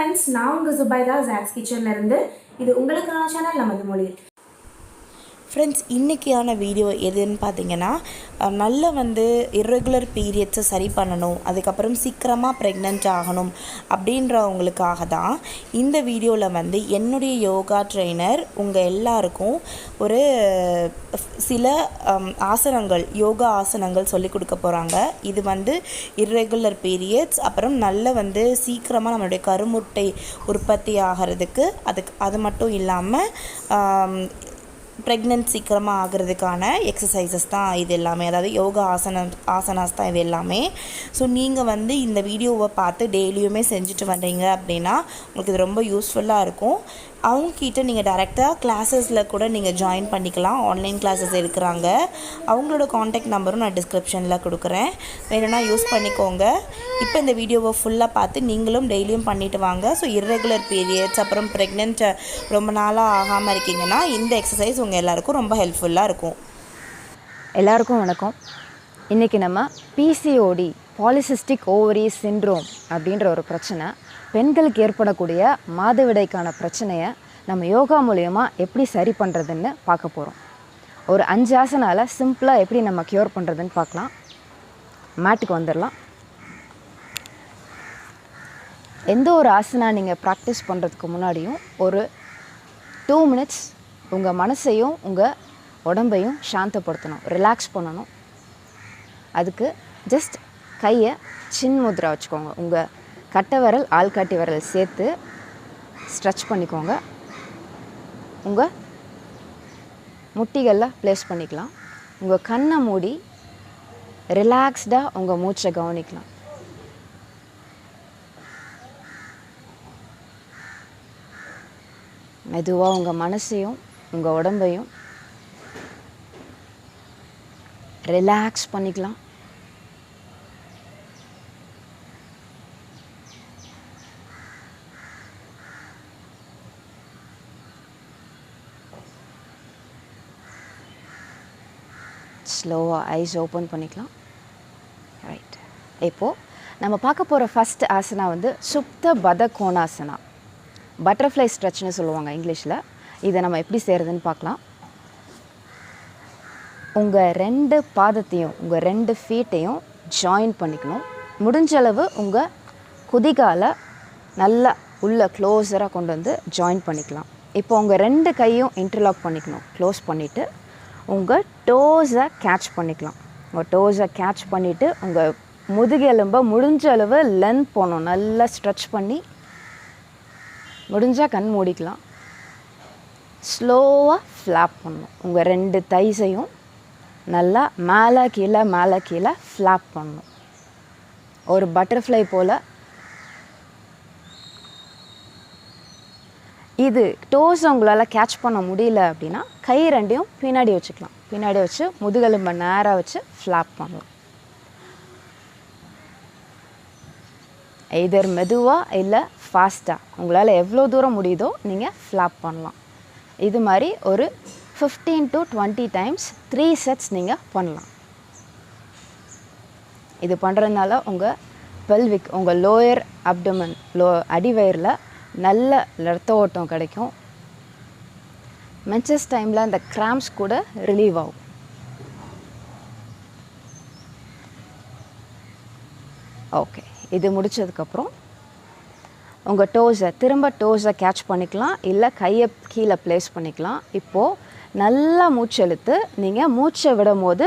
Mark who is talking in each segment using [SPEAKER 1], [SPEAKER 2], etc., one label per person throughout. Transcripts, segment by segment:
[SPEAKER 1] friends, நான் உங்கள் Zubaida zacs kitchen இருந்து. இது உங்களுக்கான சேனல் நமது மொழி.
[SPEAKER 2] ஃப்ரெண்ட்ஸ், இன்றைக்கியான வீடியோ எதுன்னு பார்த்தீங்கன்னா, நல்ல இர்ரெகுலர் பீரியட்ஸை சரி பண்ணணும், அதுக்கப்புறம் சீக்கிரமாக ப்ரெக்னென்ட் ஆகணும் அப்படின்றவங்களுக்காக தான் இந்த வீடியோவில் என்னுடைய யோகா ட்ரெயினர் உங்கள் எல்லாருக்கும் ஒரு சில ஆசனங்கள், யோகா ஆசனங்கள் சொல்லி கொடுக்க போகிறாங்க. இது இர்ரெகுலர் பீரியட்ஸ், அப்புறம் சீக்கிரமாக நம்மளுடைய கருமுட்டை உற்பத்தி ஆகிறதுக்கு அது மட்டும் இல்லாமல் ப்ரெக்னென்ட் சீக்கிரமாக ஆகிறதுக்கான எக்ஸசைசஸ் தான் இது எல்லாமே. அதாவது யோகா ஆசனாஸ் தான் இது எல்லாமே. ஸோ நீங்கள் இந்த வீடியோவை பார்த்து டெய்லியுமே செஞ்சுட்டு வந்தீங்க அப்படின்னா உங்களுக்கு இது ரொம்ப யூஸ்ஃபுல்லாக இருக்கும். அவங்கக்கிட்ட நீங்கள் டைரெக்டாக கிளாஸஸில் கூட நீங்கள் ஜாயின் பண்ணிக்கலாம். ஆன்லைன் கிளாஸஸ் எடுக்கிறாங்க. அவங்களோட காண்டாக்ட் நம்பரும் நான் டிஸ்கிரிப்ஷனில் கொடுக்குறேன், வேணும்னா யூஸ் பண்ணிக்கோங்க. இப்போ இந்த வீடியோவை ஃபுல்லாக பார்த்து நீங்களும் டெய்லியும் பண்ணிவிட்டு வாங்க. ஸோ இர்ரெகுலர் பீரியட்ஸ், அப்புறம் ப்ரெக்னென்ட் ரொம்ப நாளாக ஆகாமல் இருக்கீங்கன்னா இந்த எக்ஸசைஸ் உங்கள் எல்லாருக்கும் ரொம்ப ஹெல்ப்ஃபுல்லாக இருக்கும்.
[SPEAKER 3] எல்லாருக்கும் வணக்கம். இன்றைக்கி நம்ம PCOD பாலிசிஸ்டிக் ஓவரி சிண்ட்ரோம் அப்படின்ற ஒரு பிரச்சனை, பெண்களுக்கு ஏற்படக்கூடிய மாதவிடைக்கான பிரச்சனையை நம்ம யோகா மூலயமா எப்படி சரி பண்ணுறதுன்னு பார்க்க போகிறோம். ஒரு 5 ஆசனால சிம்பிளாக எப்படி நம்ம க்யூர் பண்ணுறதுன்னு பார்க்கலாம். மேட்டுக்கு வந்துடலாம். எந்த ஒரு ஆசனா நீங்கள் ப்ராக்டிஸ் பண்ணுறதுக்கு முன்னாடியும் ஒரு 2 மினிட்ஸ் உங்கள் மனசையும் உங்கள் உடம்பையும் சாந்தப்படுத்தணும், ரிலாக்ஸ் பண்ணணும். அதுக்கு ஜஸ்ட் கையை சின் முத்ரா வச்சுக்கோங்க. உங்கள் கட்டை விரல் ஆள்காட்டி விரல் சேர்த்து ஸ்ட்ரெச் பண்ணிக்கோங்க. உங்கள் முட்டிகளில் ப்ளேஸ் பண்ணிக்கலாம். உங்கள் கண்ணை மூடி ரிலாக்ஸ்டாக உங்கள் மூச்சை கவனிக்கலாம். மெதுவாக உங்கள் மனசையும் உங்கள் உடம்பையும் ரிலாக்ஸ் பண்ணிக்கலாம். ஸ்லோவாக ஐஸ் ஓப்பன் பண்ணிக்கலாம். ரைட். இப்போது நம்ம பார்க்க போகிற ஃபஸ்ட் ஆசனா சுப்த பத கோணாசனா, பட்டர்ஃப்ளை ஸ்ட்ரெச்னு சொல்லுவாங்க இங்கிலீஷில். இதை நம்ம எப்படி செய்கிறதுன்னு பார்க்கலாம். உங்கள் 2 பாதத்தையும் உங்கள் 2 ஃபீட்டையும் ஜாயின் பண்ணிக்கணும். முடிஞ்சளவு உங்கள் குதிகாலை நல்லா உள்ள க்ளோஸராக கொண்டு வந்து ஜாயின் பண்ணிக்கலாம். இப்போ உங்கள் 2 கையும் இன்டர்லாக் பண்ணிக்கணும். க்ளோஸ் பண்ணிவிட்டு உங்கள் டோஸை கேட்ச் பண்ணிக்கலாம். உங்கள் டோஸை கேட்ச் பண்ணிவிட்டு உங்கள் முதுகெலும்பை முடிஞ்ச அளவு லென்த் போகணும். நல்லா ஸ்ட்ரெச் பண்ணி முடிஞ்சால் கண் மூடிக்கலாம். ஸ்லோவாக ஃப்ளாப் பண்ணணும். உங்கள் 2 தைஸையும் நல்லா மேலே கீழே ஃப்ளாப் பண்ணணும். ஒரு பட்டர்ஃப்ளை போல். இது டோஸ் உங்களால் கேட்ச் பண்ண முடியல அப்படின்னா கை 2யும் பின்னாடி வச்சுக்கலாம். பின்னாடி வச்சு முதுகெலும்பை நேராக வச்சு ஃப்ளாப் பண்ணலாம். எதர் மெதுவாக இல்லை ஃபாஸ்ட்டாக உங்களால் எவ்வளோ தூரம் முடியுதோ நீங்கள் ஃப்ளாப் பண்ணலாம். இது மாதிரி ஒரு 15 to 20 டைம்ஸ் 3 செட்ஸ் நீங்கள் பண்ணலாம். இது பண்ணுறதுனால உங்கள் பெல்விக், உங்கள் லோயர் அப்டமன், அடிவயிறில் நல்ல ரத்த ஓட்டம் கிடைக்கும். மென்சஸ் டைமில் அந்த கிராம்ஸ் கூட ரிலீவ் ஆகும். ஓகே, இது முடித்ததுக்கப்புறம் உங்கள் டோஸை கேட்ச் பண்ணிக்கலாம், இல்லை கையை கீழே ப்ளேஸ் பண்ணிக்கலாம். இப்போது நல்லா மூச்செழுத்து நீங்கள் மூச்சை விடும் போது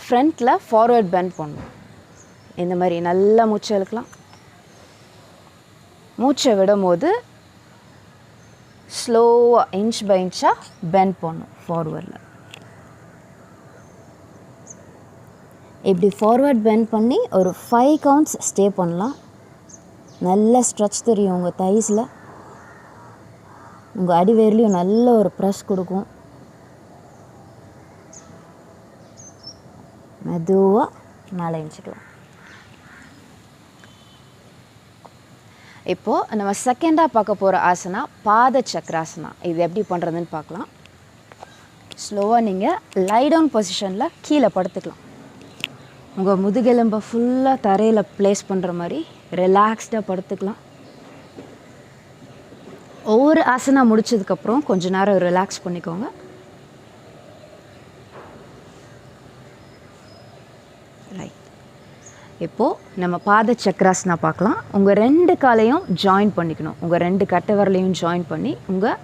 [SPEAKER 3] ஃப்ரண்ட்டில் ஃபார்வர்ட் பெண்ட் பண்ணணும். இந்த மாதிரி நல்லா மூச்சை இழுக்கலாம். மூச்சை விடும் போது ஸ்லோவாக இன்ச் பை இன்ச்சாக பெண்ட் பண்ணணும் ஃபார்வர்டில். இப்படி ஃபார்வர்ட் பெண்ட் பண்ணி ஒரு 5 கவுண்ட்ஸ் ஸ்டே பண்ணலாம். நல்ல ஸ்ட்ரெச் தெரியும் உங்கள் தைஸில். உங்கள் அடிவேர்லேயும் நல்ல ஒரு ப்ரெஸ் கொடுக்கும். மெதுவாக மேலே இன்ச்சிக்கலாம். இப்போது நம்ம செகண்டாக பார்க்க போகிற ஆசனா பாத சக்கராசனா. இது எப்படி பண்ணுறதுன்னு பார்க்கலாம். ஸ்லோவாக நீங்கள் லை டவுன் பொசிஷனில் கீழே படுத்துக்கலாம். உங்கள் முதுகெலும்பை ஃபுல்லாக தரையில் ப்ளேஸ் பண்ணுற மாதிரி ரிலாக்ஸ்டாக படுத்துக்கலாம். ஒவ்வொரு ஆசனா முடிச்சதுக்கப்புறம் கொஞ்ச நேரம் ரிலாக்ஸ் பண்ணிக்கோங்க. ரைட். இப்போது நம்ம பாத சக்கராசனா பார்க்கலாம். உங்கள் 2 காலையும் ஜாயின் பண்ணிக்கணும். உங்கள் 2 கட்டை விரலையும் ஜாயின் பண்ணி உங்கள்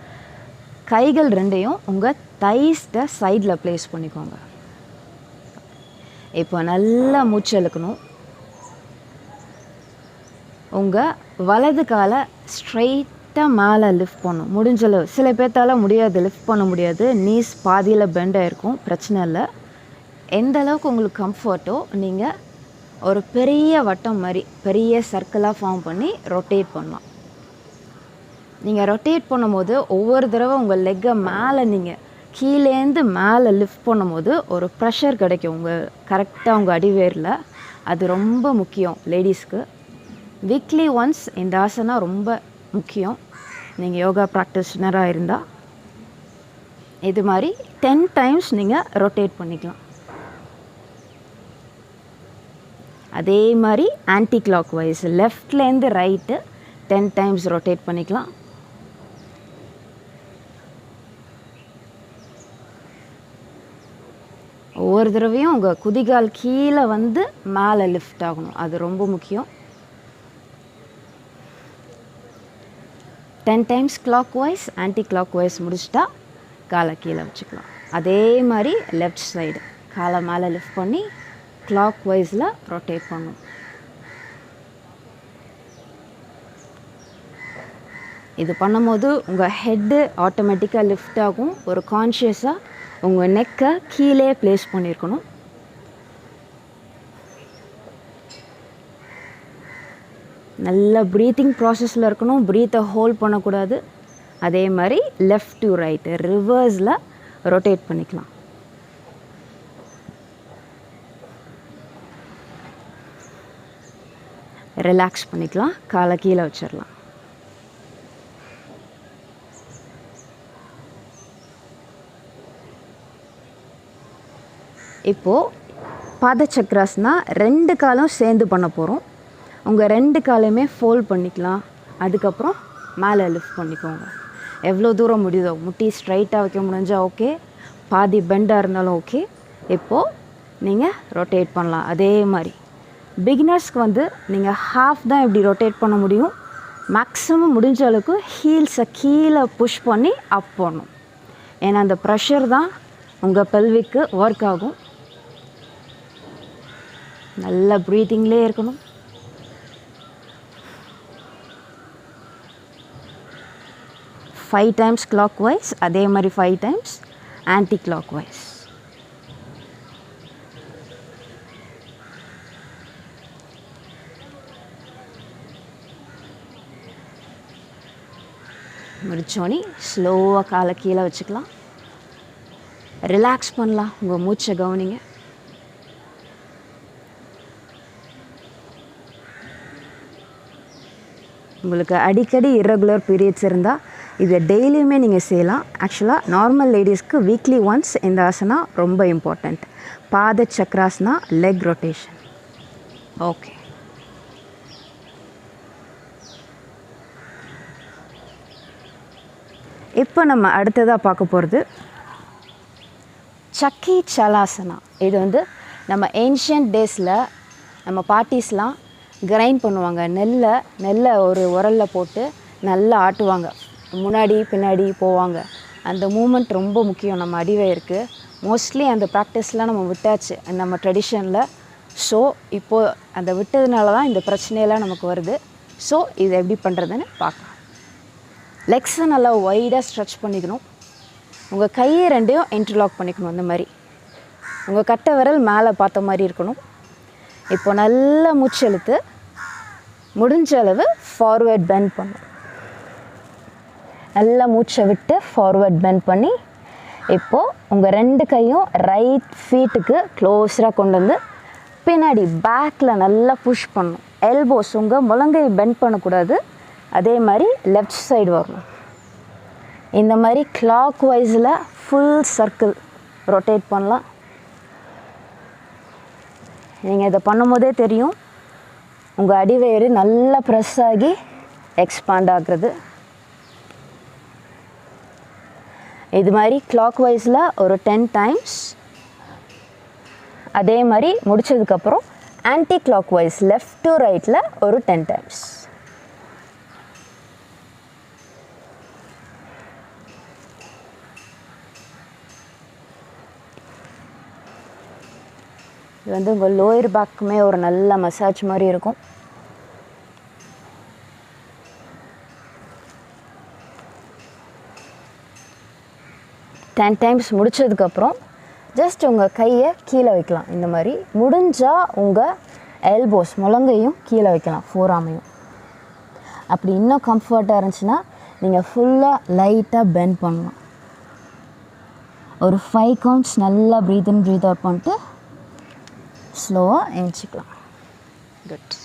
[SPEAKER 3] கைகள் 2ஐயும் உங்கள் தைஸ்ட சைடில் ப்ளேஸ் பண்ணிக்கோங்க. இப்போ நல்லா மூச்சு இழுக்கணும். உங்கள் வலது காலை ஸ்ட்ரைட்டாக மேலே லிஃப்ட் பண்ணணும். முடிஞ்சளவு. சில பேர்த்தால் முடியாது, லிஃப்ட் பண்ண முடியாது. நீஸ் பாதியில் பெண்ட் ஆகிருக்கும், பிரச்சனை இல்லை. எந்த அளவுக்கு உங்களுக்கு கம்ஃபர்ட்டோ நீங்கள் ஒரு பெரிய வட்டம் மாதிரி பெரிய சர்க்கிளாக ஃபார்ம் பண்ணி ரொட்டேட் பண்ணலாம். நீங்கள் ரொட்டேட் பண்ணும்போது ஒவ்வொரு தடவை உங்கள் லெக்கை மேலே நீங்கள் கீழேந்து மேலே லிஃப்ட் பண்ணும்போது ஒரு ப்ரெஷர் கிடைக்கும் உங்கள் கரெக்டாக உங்கள் அடிவேரில். அது ரொம்ப முக்கியம் லேடிஸ்க்கு. வீக்லி ஒன்ஸ் இந்த ஆசனா ரொம்ப முக்கியம். நீங்கள் யோகா ப்ராக்டிஷனராக இருந்தால் இது மாதிரி 10 டைம்ஸ் நீங்கள் ரொட்டேட் பண்ணிக்கலாம். அதே மாதிரி ஆன்டி கிளாக் வைஸ் லெஃப்ட்லேருந்து ரைட்டு 10 டைம்ஸ் ரொட்டேட் பண்ணிக்கலாம். ஒவ்வொரு தடவையும் உங்கள் குதிகால் கீழே வந்து மேலே லிஃப்ட் ஆகணும். அது ரொம்ப முக்கியம். 10 times clockwise anticlockwise முடிச்சிட்டா காலை கீழே வச்சுக்கலாம். அதே மாதிரி லெஃப்ட் சைடு காலை மேலே லிஃப்ட் பண்ணி கிளாக் வைஸில் ரொட்டேட் பண்ணணும். இது பண்ணும்போது உங்கள் ஹெட்டு ஆட்டோமேட்டிக்காக லிஃப்ட் ஆகும். ஒரு கான்ஷியஸாக உங்கள் நெக்கை கீழே ப்ளேஸ் பண்ணியிருக்கணும். நல்ல ப்ரீத்திங் ப்ராசஸில் இருக்கணும். ப்ரீத்தை ஹோல்ட் பண்ணக்கூடாது. அதே மாதிரி லெஃப்ட் டு ரைட்டு ரிவர்ஸில் ரொட்டேட் பண்ணிக்கலாம். ரிலாக்ஸ் பண்ணிக்கலாம். காலை கீழே வச்சிடலாம். இப்போது பாத சக்கராசனா 2 காலும் சேர்ந்து பண்ண போகிறோம். உங்கள் 2 காலையுமே ஃபோல்ட் பண்ணிக்கலாம். அதுக்கப்புறம் மேலே லிஃப்ட் பண்ணிக்கோங்க. எவ்வளோ தூரம் முடியுதோ முட்டி ஸ்ட்ரைட்டாக வைக்க முடிஞ்சால் ஓகே, பாதி பெண்டாக இருந்தாலும் ஓகே. இப்போது நீங்கள் ரொட்டேட் பண்ணலாம். அதே மாதிரி பிகினர்ஸ்க்கு வந்து நீங்கள் ஹாஃப் தான் இப்படி ரொட்டேட் பண்ண முடியும். மேக்ஸிமம் முடிஞ்ச அளவுக்கு ஹீல்ஸை கீழே புஷ் பண்ணி அப் பண்ணணும். ஏன்னா அந்த ப்ரெஷர் தான் உங்கள் பெல்விக்கு ஒர்க் ஆகும். நல்ல ப்ரீத்திங்லேயே இருக்கணும். ஃபைவ் டைம்ஸ் கிளாக் வைஸ், அதே மாதிரி 5 டைம்ஸ் ஆன்டி கிளாக் வைஸ். முடிச்சோன்னே ஸ்லோவாக காலை கீழே வச்சுக்கலாம். ரிலாக்ஸ் பண்ணலாம். உங்கள் மூச்சை கவனிங்க. உங்களுக்கு அடிக்கடி இர்ரெகுலர் பீரியட்ஸ் இருந்தால் இதை டெய்லியுமே நீங்கள் செய்யலாம். ஆக்சுவலாக நார்மல் லேடிஸ்க்கு வீக்லி ஒன்ஸ் இந்த ஆசனா ரொம்ப இம்பார்ட்டண்ட். பாத சக்கராசனா, லெக் ரொட்டேஷன். ஓகே, இப்போ நம்ம அடுத்ததாக பார்க்க போகிறது சக்கி சலாசனா. இது வந்து நம்ம ஏன்ஷியன்ட் டேஸில் நம்ம பாட்டிஸ்லாம் கிரைண்ட் பண்ணுவாங்க. நெல்லை ஒரு உரலில் போட்டு நல்லா ஆட்டுவாங்க. முன்னாடி பின்னாடி போவாங்க. அந்த மூமெண்ட் ரொம்ப முக்கியம் நம்ம அடிவயிறுக்கு. மோஸ்ட்லி அந்த ப்ராக்டிஸ்லாம் நம்ம விட்டாச்சு நம்ம ட்ரெடிஷனில். ஸோ இப்போது அந்த விட்டதுனால தான் இந்த பிரச்சனையெல்லாம் நமக்கு வருது. ஸோ இதை எப்படி பண்ணுறதுன்னு பார்க்கலாம். லெக்ஸை நல்லா வைடாக ஸ்ட்ரெச் பண்ணிக்கணும். உங்கள் கையை 2ஐயும் இன்டர்லாக் பண்ணிக்கணும். அந்த மாதிரி உங்கள் கட்டை விரல் மேலே பார்த்த மாதிரி இருக்கணும். இப்போ நல்லா மூச்சு இழுத்து முடிஞ்ச அளவு ஃபார்வேர்ட் பெண்ட் பண்ணணும். நல்லா மூச்சை விட்டு ஃபார்வேர்ட் பெண்ட் பண்ணி இப்போது உங்கள் 2 கையும் ரைட் ஃபீட்டுக்கு க்ளோஸராக கொண்டு வந்து பின்னாடி பேக்கில் நல்லா புஷ் பண்ணணும். எல்போஸ் உங்கள் முழங்கை பெண்ட் பண்ணக்கூடாது. அதே மாதிரி லெஃப்ட் சைடு வரணும். இந்த மாதிரி கிளாக் வைஸில் ஃபுல் சர்க்கிள் ரொட்டேட் பண்ணலாம். நீங்கள் இதை பண்ணும்போதே தெரியும் உங்கள் அடிவயிறு நல்லா ப்ரெஸ் ஆகி எக்ஸ்பாண்ட் ஆகுறது. இது மாதிரி கிளாக் வைஸில் ஒரு 10 டைம்ஸ். அதே மாதிரி முடித்ததுக்கப்புறம் anticlockwise left to ரைட்டில் ஒரு 10 டைம்ஸ். இது வந்து உங்கள் லோயர் பேக்குமே ஒரு நல்ல மசாஜ் மாதிரி இருக்கும். டென் டைம்ஸ் முடித்ததுக்கப்புறம் ஜஸ்ட் உங்கள் கையை கீழே வைக்கலாம். இந்த மாதிரி முடிஞ்சால் உங்கள் எல்போஸ் முழங்கையும் கீழே வைக்கலாம், ஃபோராமையும். அப்படி இன்னும் கம்ஃபர்ட்டாக இருந்துச்சுன்னா நீங்கள் ஃபுல்லாக லைட்டாக பெண்ட் பண்ணலாம். ஒரு 5 கவுண்ட்ஸ் நல்லா ப்ரீத் இன் ப்ரீத் அவுட் பண்ணிட்டு ஸ்லோவாக எழுச்சிக்கலாம். குட்.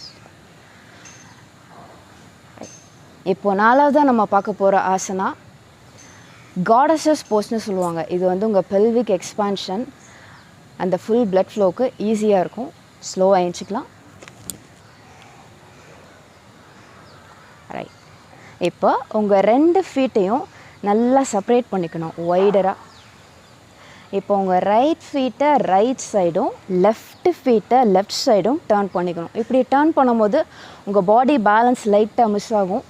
[SPEAKER 3] இப்போ 4வதாக நம்ம பார்க்க போகிற ஆசனா காடஸஸ் போஸ்ட்னு சொல்லுவாங்க. இது வந்து உங்கள் பெல்விக் எக்ஸ்பான்ஷன், அந்த ஃபுல் பிளட் ஃப்ளோக்கு ஈஸியாக இருக்கும். ஸ்லோவாக எழுச்சிக்கலாம். ரைட். இப்போ உங்கள் 2 ஃபீட்டையும் நல்லா செப்பரேட் பண்ணிக்கணும் ஒய்டராக. இப்போ உங்கள் ரைட் ஃபீட்டை ரைட் சைடும் லெஃப்ட் ஃபீட்டை லெஃப்ட் சைடும் டர்ன் பண்ணிக்கணும். இப்படி டர்ன் பண்ணும்போது உங்கள் பாடி பேலன்ஸ் லைட்டாக மிஸ் ஆகும்.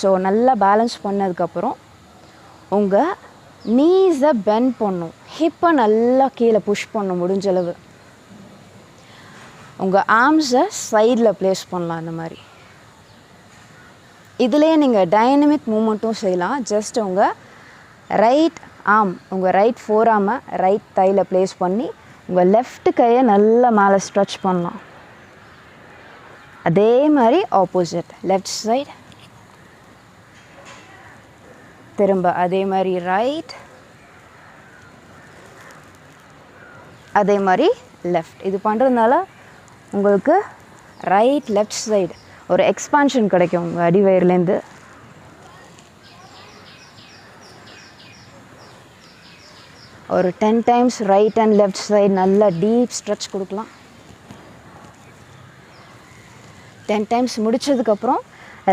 [SPEAKER 3] ஸோ நல்லா பேலன்ஸ் பண்ணதுக்கப்புறம் உங்கள் நீஸை பெண்ட் பண்ணும், ஹிப்பை நல்லா கீழே புஷ் பண்ணும் முடிஞ்சளவு. உங்கள் ஆர்ம்ஸை சைடில் ப்ளேஸ் பண்ணலாம். இந்த மாதிரி இதிலே நீங்கள் டைனமிக் மூமெண்ட்டும் செய்யலாம். ஜஸ்ட் உங்கள் ரைட் ஆர்ம், உங்கள் ரைட் ஃபோர் ஆர்மை ரைட் தையில் ப்ளேஸ் பண்ணி உங்கள் லெஃப்ட் கையை நல்லா மேலே ஸ்ட்ரெச் பண்ணலாம். அதே மாதிரி ஆப்போசிட் லெஃப்ட் சைட், திரும்ப அதே மாதிரி ரைட், அதே மாதிரி லெஃப்ட். இது பண்ணுறதுனால உங்களுக்கு ரைட் லெஃப்ட் சைடு ஒரு எக்ஸ்பான்ஷன் கிடைக்கும் உங்கள் அடிவயிறுலேருந்து. ஒரு 10 times right and left side நல்லா டீப் ஸ்ட்ரெச் கொடுக்கலாம். 10 டைம்ஸ் முடித்ததுக்கப்புறம்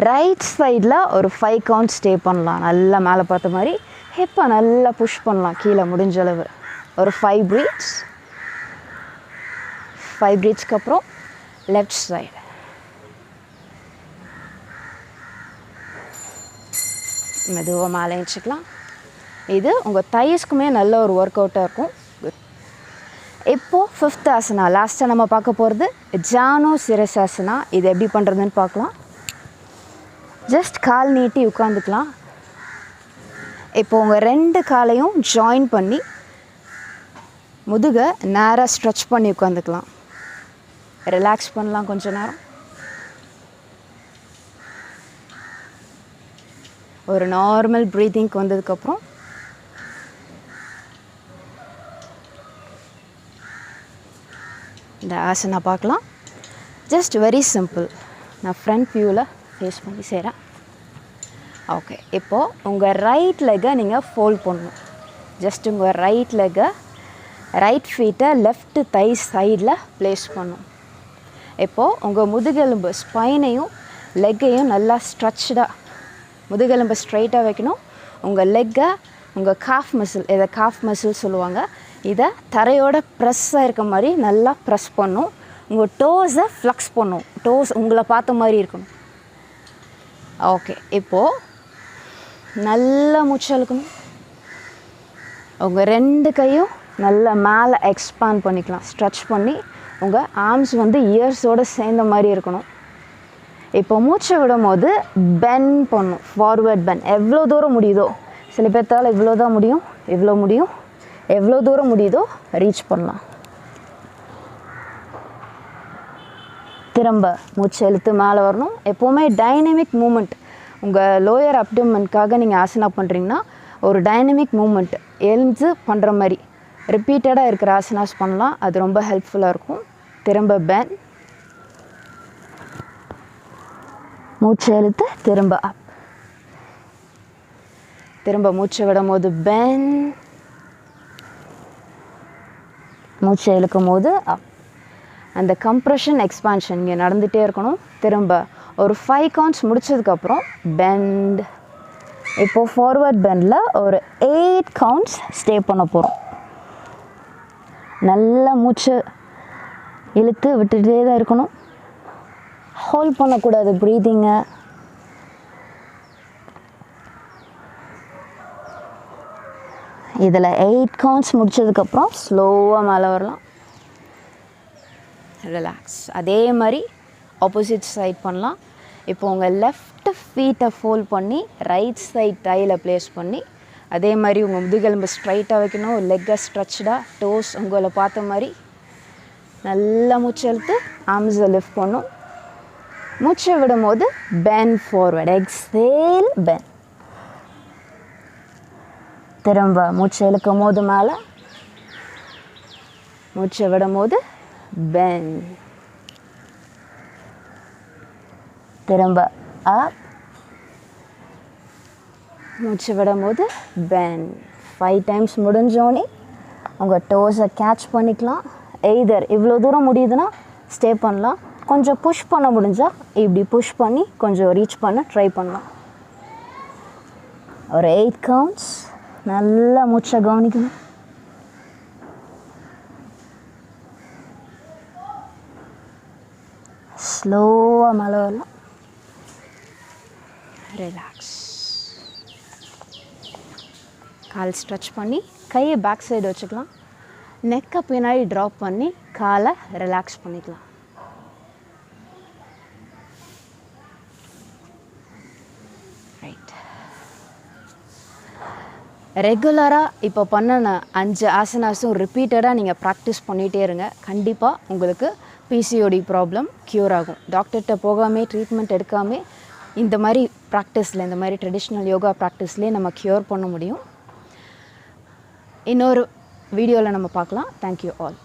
[SPEAKER 3] ரைட் சைடில் ஒரு 5 கவுண்ட் ஸ்டே பண்ணலாம். நல்லா மேலே பார்த்த மாதிரி ஹிப்பை நல்லா புஷ் பண்ணலாம் கீழே முடிஞ்சளவு. ஒரு 5 ப்ரீத்ஸ். 5 ப்ரீத்ஸ்க்கு அப்புறம் லெஃப்ட் சைடு. மெதுவாக மேலே எழுச்சிக்கலாம். இது உங்கள் தைஸ்க்குமே நல்ல ஒரு ஒர்க் அவுட்டாக இருக்கும். குட். இப்போது 5th ஆசனா, லாஸ்ட்டாக நம்ம பார்க்க போகிறது ஜானோ சிரசாசனா. இது எப்படி பண்ணுறதுன்னு பார்க்கலாம். ஜஸ்ட் கால் நீட்டி உட்காந்துக்கலாம். இப்போ உங்கள் 2 காலையும் ஜாயின் பண்ணி முதுகை நேராக ஸ்ட்ரெச் பண்ணி உட்காந்துக்கலாம். ரிலாக்ஸ் பண்ணலாம் கொஞ்ச நேரம். ஒரு நார்மல் ப்ரீத்திங்க்கு வந்ததுக்கப்புறம் இந்த ஆசனா பார்க்கலாம். Just very simple. நான் ஃப்ரண்ட் வியூவில் ஃபேஸ் பண்ணி செய்கிறேன். ஓகே. இப்போது உங்கள் ரைட் லெக்கை நீங்கள் ஃபோல்ட் பண்ணணும். ஜஸ்ட் உங்கள் ரைட் லெக்கை ரைட் ஃபீட்டை லெஃப்ட் தை சைடில் ப்ளேஸ் பண்ணணும். இப்போது உங்கள் முதுகெலும்பு ஸ்பைனையும் லெக்கையும் நல்லா ஸ்ட்ரெச்டாக, முதுகெலும்பு ஸ்ட்ரைட்டாக வைக்கணும். உங்கள் லெக்கை உங்கள் காஃப் மசில், இதை காஃப் மசில் சொல்லுவாங்க, இதை தரையோட ப்ரெஸ்ஸாக இருக்க மாதிரி நல்லா ப்ரெஸ் பண்ணும். உங்கள் டோஸை ஃப்ளக்ஸ் பண்ணும். டோஸ் உங்களை பார்த்த மாதிரி இருக்கணும். ஓகே. இப்போது நல்லா மூச்சு இழுக்கணும். உங்கள் 2 கையும் நல்லா மேலே எக்ஸ்பாண்ட் பண்ணிக்கலாம். ஸ்ட்ரெச் பண்ணி உங்கள் ஆர்ம்ஸ் வந்து இயர்ஸோடு சேர்ந்த மாதிரி இருக்கணும். இப்போ மூச்சை விடும் போது பெண்ட் பண்ணும், ஃபார்வர்ட் பெண்ட். எவ்வளோ தூரம் முடியுதோ, சில பேர்த்தால் இவ்வளோ தான் முடியும், இவ்வளோ முடியும், எவ்வளோ தூரம் முடியுதோ ரீச் பண்ணலாம். திரும்ப மூச்சு இழுத்து மேலே வரணும். எப்போவுமே டைனமிக் மூமெண்ட். உங்கள் லோயர் அப்டமனுக்காக நீங்கள் ஆசனா பண்ணுறீங்கன்னா ஒரு டைனமிக் மூமெண்ட் எழுந்து பண்ணுற மாதிரி ரிப்பீட்டடாக இருக்கிற ஆசனாஸ் பண்ணலாம். அது ரொம்ப ஹெல்ப்ஃபுல்லாக இருக்கும். திரும்ப பெண்ட், மூச்சு இழுத்து திரும்ப அப், திரும்ப மூச்சை விடும் போது பெண்ட், மூச்சை இழுக்கும் போது அப். அந்த கம்ப்ரெஷன் எக்ஸ்பான்ஷன் இங்கே நடந்துகிட்டே இருக்கணும். திரும்ப ஒரு 5 கவுண்ட்ஸ் முடித்ததுக்கப்புறம் பெண்ட், இப்போது ஃபார்வர்ட் பெண்டில் ஒரு 8 கவுண்ட்ஸ் ஸ்டே பண்ண போகிறோம். நல்லா மூச்சு இழுத்து விட்டுகிட்டே தான் இருக்கணும். ஹோல்ட் பண்ணக்கூடாது ப்ரீதிங்கை. இதில் 8 கவுண்ட்ஸ் முடித்ததுக்கப்புறம் ஸ்லோவாக மேலே வரலாம். ரிலாக்ஸ். அதே மாதிரி ஆப்போசிட் சைட் பண்ணலாம். இப்போ உங்கள் லெஃப்ட் ஃபீட்டை ஃபோல்ட் பண்ணி ரைட் சைட் டையில் ப்ளேஸ் பண்ணி அதே மாதிரி உங்கள் முதுகெலும்பு ஸ்ட்ரைட்டாக வைக்கணும். லெக்கை ஸ்ட்ரெச்டாக, டோஸ் உங்களை பார்த்த மாதிரி நல்லா மூச்சு இழுத்து ஆர்ம்ஸை லிஃப்ட் பண்ணும். மூச்சை விடும் போது பெண்ட் ஃபார்வர்ட். Exhale bend. திரும்ப மூச்சை இழுக்கும் போது மேலே, மூச்சை விடும் போது பெண்ட். திரும்ப அப், மூச்சு விடும் போது பெண்ட். 5 டைம்ஸ் முடிஞ்சோடனே உங்கள் டோஸை கேட்ச் பண்ணிக்கலாம். எய்தர் இவ்வளோ தூரம் முடியுதுன்னா ஸ்டே பண்ணலாம். கொஞ்சம் புஷ் பண்ண முடிஞ்சால் இப்படி புஷ் பண்ணி கொஞ்சம் ரீச் பண்ண ட்ரை பண்ணலாம். ஒரு 8 கவுண்ட்ஸ். நல்லா மூச்சை கவனிக்கணும். ஸ்லோவாக மேலே வரலாம். ரிலாக்ஸ். கால் ஸ்ட்ரெச் பண்ணி கையை பேக் சைடு வச்சுக்கலாம். நெக்கை பின்னாடி ட்ராப் பண்ணி காலை ரிலாக்ஸ் பண்ணிக்கலாம். ரைட். ரெகுலராக இப்போ பண்ண 5 ஆசனாஸும் ரிப்பீட்டடாக நீங்கள் ப்ராக்டிஸ் பண்ணிகிட்டே இருங்க. கண்டிப்பாக உங்களுக்கு பிசிஓடி ப்ராப்ளம் க்யூர் ஆகும். டாக்டர்கிட்ட போகாமே ட்ரீட்மெண்ட் எடுக்காமல் இந்த மாதிரி ப்ராக்டிஸில், இந்த மாதிரி ட்ரெடிஷ்னல் யோகா ப்ராக்டிஸ்லேயே நம்ம க்யூர் பண்ண முடியும். இன்னொரு வீடியோவில் நம்ம பார்க்கலாம். Thank you all.